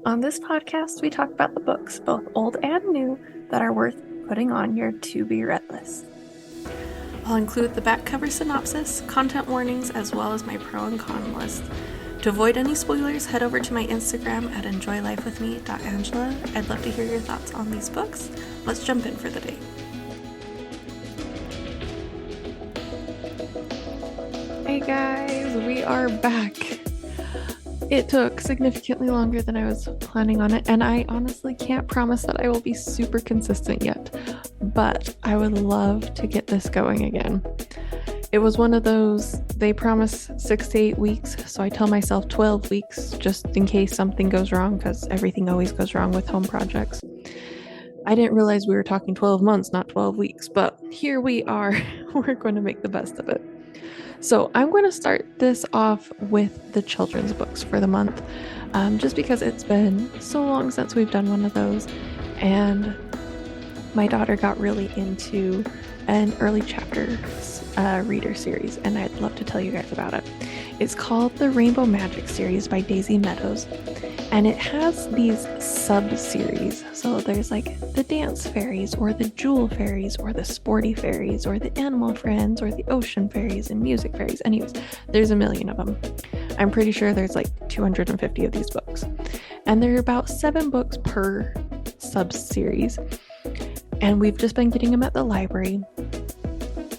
On this podcast, we talk about the books, both old and new, that are worth putting on your to-be-read list. I'll include the back cover synopsis, content warnings, as well as my pro and con list. To avoid any spoilers, head over to my Instagram at enjoylifewithme.angela. I'd love to hear your thoughts on these books. Let's jump in for the day. Hey guys, we are back. It took significantly longer than I was planning on it, and I honestly can't promise that I will be super consistent yet, but I would love to get this going again. It was one of those, they promise 6 to 8 weeks, so I tell myself 12 weeks just in case something goes wrong, because everything always goes wrong with home projects. I didn't realize we were talking 12 months, not 12 weeks, but here we are. We're going to make the best of it. So I'm going to start this off with the children's books for the month, just because it's been so long since we've done one of those, and my daughter got really into an early chapters reader series, and I'd love to tell you guys about it. It's called the Rainbow Magic series by Daisy Meadows, and it has these sub-series. So there's like the dance fairies, or the jewel fairies, or the sporty fairies, or the animal friends, or the ocean fairies, and music fairies. Anyways, there's a million of them. I'm pretty sure there's like 250 of these books, and there are about 7 books per sub-series, and we've just been getting them at the library,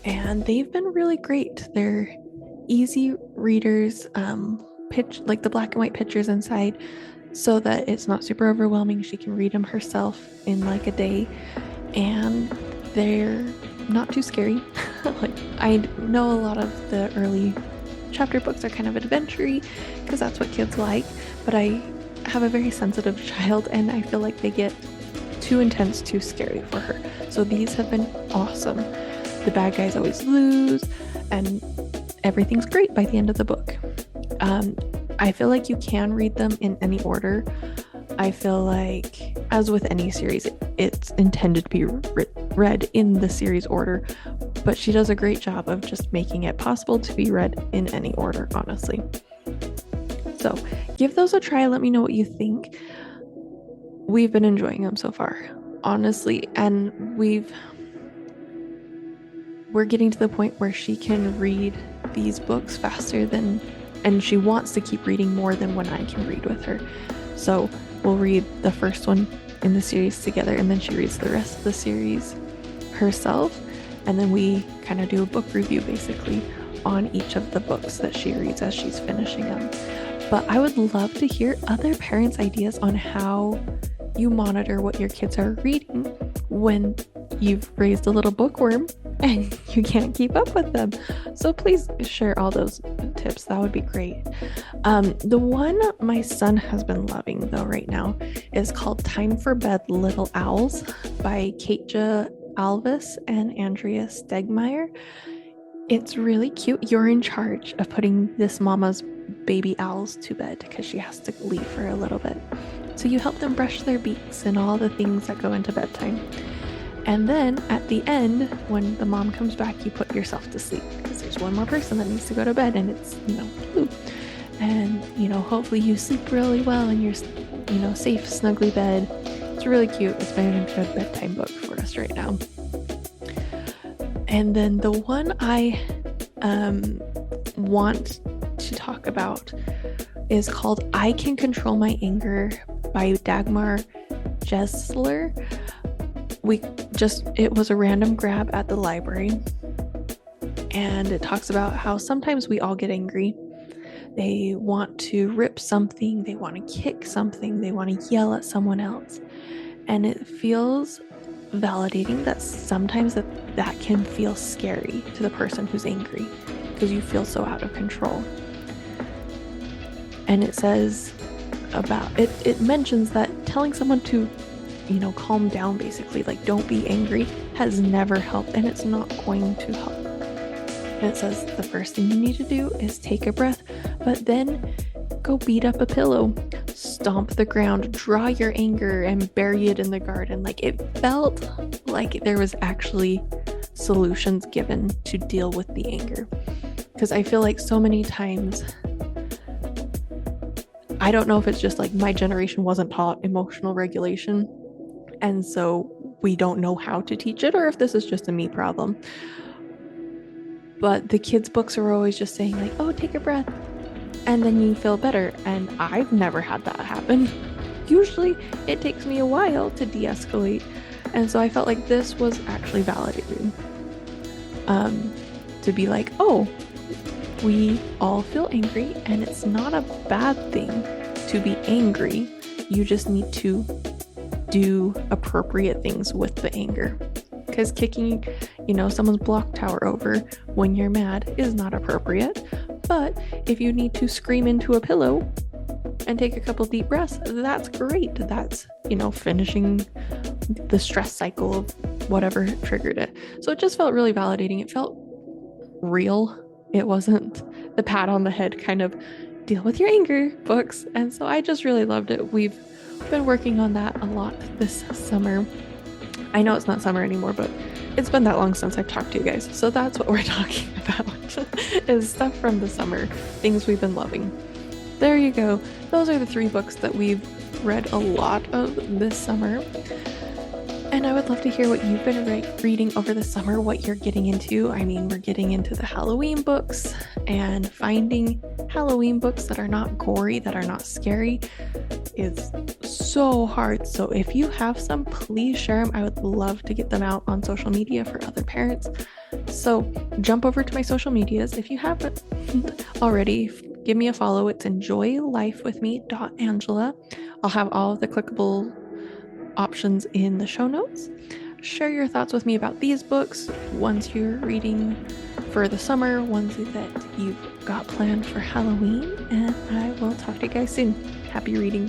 and they've been really great. They're easy readers, like the black and white pictures inside, so that it's not super overwhelming. She can read them herself in like a day, and they're not too scary. Like, I know a lot of the early chapter books are kind of adventure-y because that's what kids like, but I have a very sensitive child, and I feel like they get too intense, too scary for her. So these have been awesome. The bad guys always lose, and everything's great by the end of the book. I feel like you can read them in any order. I feel like, as with any series, it's intended to be read in the series order, but she does a great job of just making it possible to be read in any order, honestly. So give those a try. Let me know what you think. We've been enjoying them so far, honestly, and we're getting to the point where she can read these books faster and she wants to keep reading more than when I can read with her. So we'll read the first one in the series together, and then she reads the rest of the series herself, and then we kind of do a book review basically on each of the books that she reads as she's finishing them. But I would love to hear other parents' ideas on how you monitor what your kids are reading when you've raised a little bookworm and you can't keep up with them. So please share all those tips. That would be great. The one my son has been loving though right now is called Time for Bed, Little Owls by Katja Alvis and Andrea Stegmaier. It's really cute. You're in charge of putting this mama's baby owls to bed because she has to leave for a little bit. So you help them brush their beaks and all the things that go into bedtime. And then at the end, when the mom comes back, you put yourself to sleep because there's one more person that needs to go to bed, and it's, you. And, hopefully you sleep really well in your, safe, snuggly bed. It's really cute. It's been a good bedtime book for us right now. And then the one I want to talk about is called I Can Control My Anger by Dagmar Jessler. It was a random grab at the library, and it talks about how sometimes we all get angry. They want to rip something, they want to kick something, they want to yell at someone else, and it feels validating that sometimes that can feel scary to the person who's angry because you feel so out of control. And it says about it mentions that telling someone to calm down, basically, like don't be angry, has never helped, and it's not going to help. And it says the first thing you need to do is take a breath, but then go beat up a pillow, stomp the ground, draw your anger, and bury it in the garden. Like, it felt like there was actually solutions given to deal with the anger, because I feel like so many times I don't know if it's just like my generation wasn't taught emotional regulation, and so we don't know how to teach it, or if this is just a me problem. But the kids' books are always just saying, like, oh, take a breath, and then you feel better. And I've never had that happen. Usually it takes me a while to de-escalate. And so I felt like this was actually validating. To be like, oh, we all feel angry, and it's not a bad thing to be angry. You just need to do appropriate things with the anger. Because kicking, someone's block tower over when you're mad is not appropriate. But if you need to scream into a pillow and take a couple deep breaths, that's great. That's, finishing the stress cycle of whatever triggered it. So it just felt really validating. It felt real. It wasn't the pat on the head kind of deal with your anger books. And so I just really loved it. We've been working on that a lot this summer. I know it's not summer anymore, but it's been that long since I've talked to you guys. So that's what we're talking about is stuff from the summer, things we've been loving. There you go. Those are the 3 books that we've read a lot of this summer. And I would love to hear what you've been reading over the summer, what you're getting into. I mean, we're getting into the Halloween books, and finding Halloween books that are not gory, that are not scary is so hard. So if you have some, please share them. I would love to get them out on social media for other parents. So jump over to my social medias. If you haven't already, give me a follow. It's enjoylifewithme.angela. I'll have all of the clickable options in the show notes. Share your thoughts with me about these books, ones you're reading for the summer, ones that you've got planned for Halloween, and I will talk to you guys soon. Happy reading.